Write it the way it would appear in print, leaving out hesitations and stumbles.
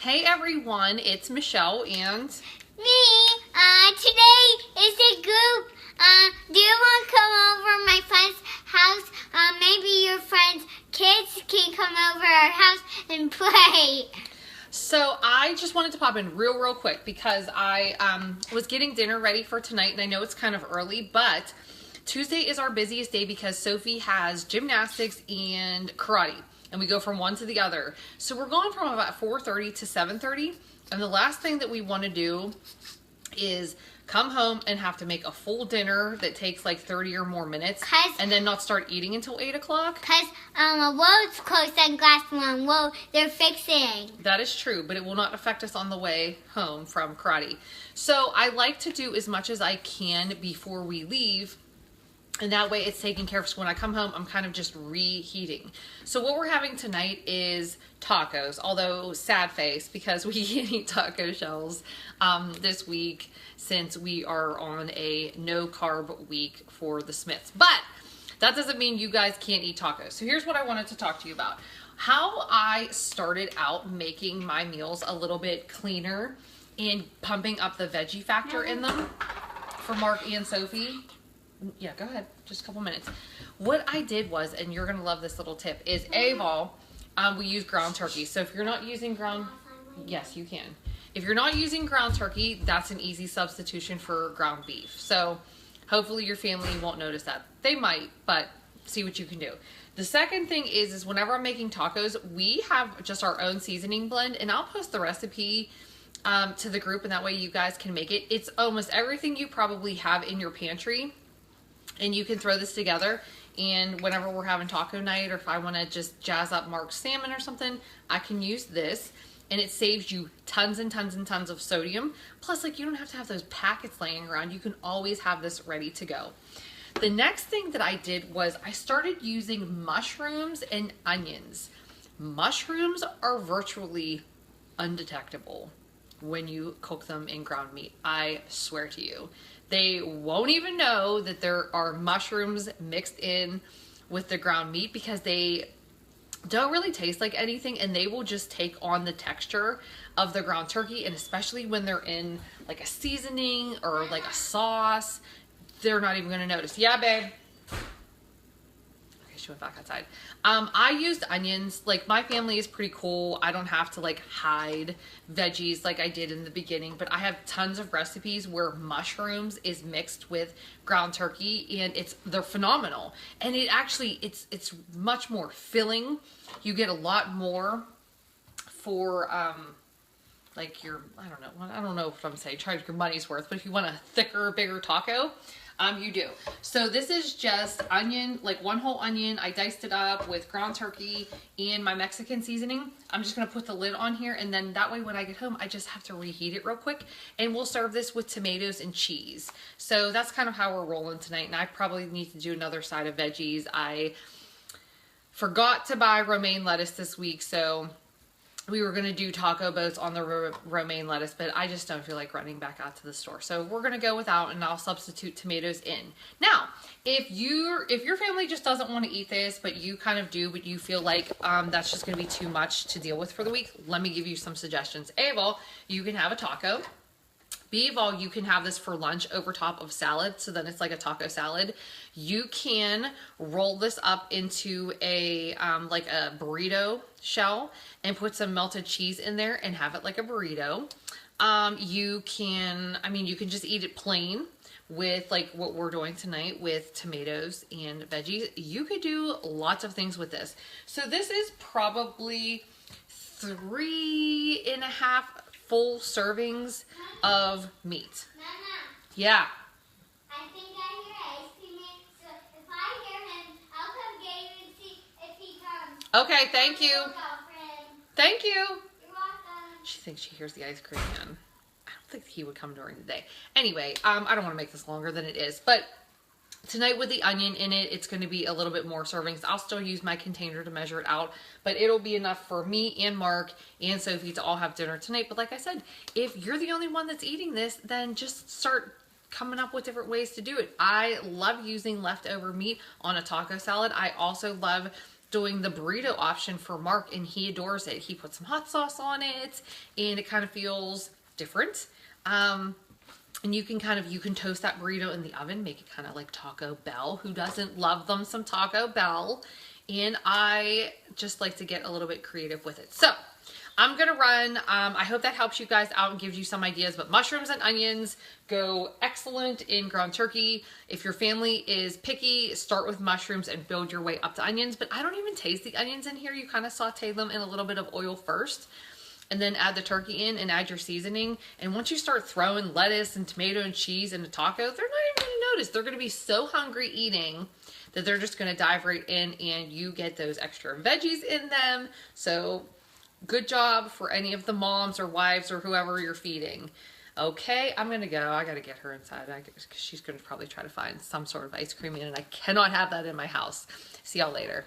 Hey everyone, it's Michelle and Me, today is a group. Do you want to come over my friend's house? Maybe your friend's kids can come over our house and play. so I just wanted to pop in real quick because I was getting dinner ready for tonight, and I know it's kind of early, but Tuesday is our busiest day because Sophie has gymnastics and karate, and we go from one to the other. So we're going from about 4:30 to 7:30, and the last thing that we want to do is come home and have to make a full dinner that takes like 30 or more minutes and then not start eating until 8 o'clock. Because a road's closed on Glass One Road. They're fixing. That is true, but it will not affect us on the way home from karate. So I like to do as much as I can before we leave, and that way it's taken care of. So when I come home, I'm kind of just reheating. So what we're having tonight is tacos, although sad face because we can't eat taco shells this week since we are on a no carb week for the Smiths. But that doesn't mean you guys can't eat tacos. So here's what I wanted to talk to you about. How I started out making my meals a little bit cleaner and pumping up the veggie factor in them for Mark and Sophie. Yeah, go ahead. Just a couple minutes. What I did was, and you're going to love this little tip, is we use ground turkey. So if you're not using ground, yes, you can. If you're not using ground turkey, that's an easy substitution for ground beef. So hopefully your family won't notice that. They might, but see what you can do. The second thing is whenever I'm making tacos, we have just our own seasoning blend, and I'll post the recipe to the group, and that way you guys can make it. It's almost everything you probably have in your pantry, and you can throw this together, and whenever we're having taco night, or if I want to just jazz up Mark's salmon or something, I can use this, and it saves you tons and tons and tons of sodium. Plus, like, you don't have to have those packets laying around. You can always have this ready to go. The next thing that I did was I started using mushrooms and onions. Mushrooms are virtually undetectable when you cook them in ground meat. I swear to you. They won't even know that there are mushrooms mixed in with the ground meat because they don't really taste like anything, and they will just take on the texture of the ground turkey. And especially when they're in like a seasoning or like a sauce, they're not even going to notice. Yeah, babe. She went back outside. I used onions. Like, my family is pretty cool. I don't have to like hide veggies like I did in the beginning, but I have tons of recipes where mushrooms is mixed with ground turkey, and they're phenomenal. And it actually, it's much more filling. You get a lot more for like your, I don't know what I'm saying, try your money's worth, but if you want a thicker, bigger taco, you do. So this is just onion, like one whole onion. I diced it up with ground turkey and my Mexican seasoning. I'm just going to put the lid on here, and then that way when I get home, I just have to reheat it real quick, and we'll serve this with tomatoes and cheese. So that's kind of how we're rolling tonight, and I probably need to do another side of veggies. I forgot to buy romaine lettuce this week, so we were going to do taco boats on the romaine lettuce, but I just don't feel like running back out to the store. So we're going to go without, and I'll substitute tomatoes in. Now, if your family just doesn't want to eat this, but you kind of do, but you feel like that's just going to be too much to deal with for the week, let me give you some suggestions. A of all, you can have a taco. B of all, you can have this for lunch over top of salad, so then it's like a taco salad. You can roll this up into a like a burrito shell and put some melted cheese in there and have it like a burrito. You can just eat it plain with like what we're doing tonight with tomatoes and veggies. You could do lots of things with this. So this is probably 3.5 full servings of meat. Mama, Yeah. I think I hear ice cream man. So if I hear him, I'll come get you and see if he comes. Okay, thank you. Thank you. You're welcome. She thinks she hears the ice cream man. I don't think he would come during the day. Anyway, I don't want to make this longer than it is, but tonight with the onion in it, it's going to be a little bit more servings. I'll still use my container to measure it out, but it'll be enough for me and Mark and Sophie to all have dinner tonight. But like I said, if you're the only one that's eating this, then just start coming up with different ways to do it. I love using leftover meat on a taco salad. I also love doing the burrito option for Mark, and he adores it. He put some hot sauce on it, and it kind of feels different. And you can toast that burrito in the oven, make it kind of like Taco Bell. Who doesn't love them some Taco Bell? And I just like to get a little bit creative with it. So I'm going to run. I hope that helps you guys out and gives you some ideas, but mushrooms and onions go excellent in ground turkey. If your family is picky, start with mushrooms and build your way up to onions, but I don't even taste the onions in here. You kind of saute them in a little bit of oil first, and then add the turkey in and add your seasoning. And once you start throwing lettuce and tomato and cheese in a taco, they're not even going to notice. They're going to be so hungry eating that they're just going to dive right in, and you get those extra veggies in them. So good job for any of the moms or wives or whoever you're feeding. Okay, I'm going to go. I got to get her inside because she's going to probably try to find some sort of ice cream in, and I cannot have that in my house. See y'all later.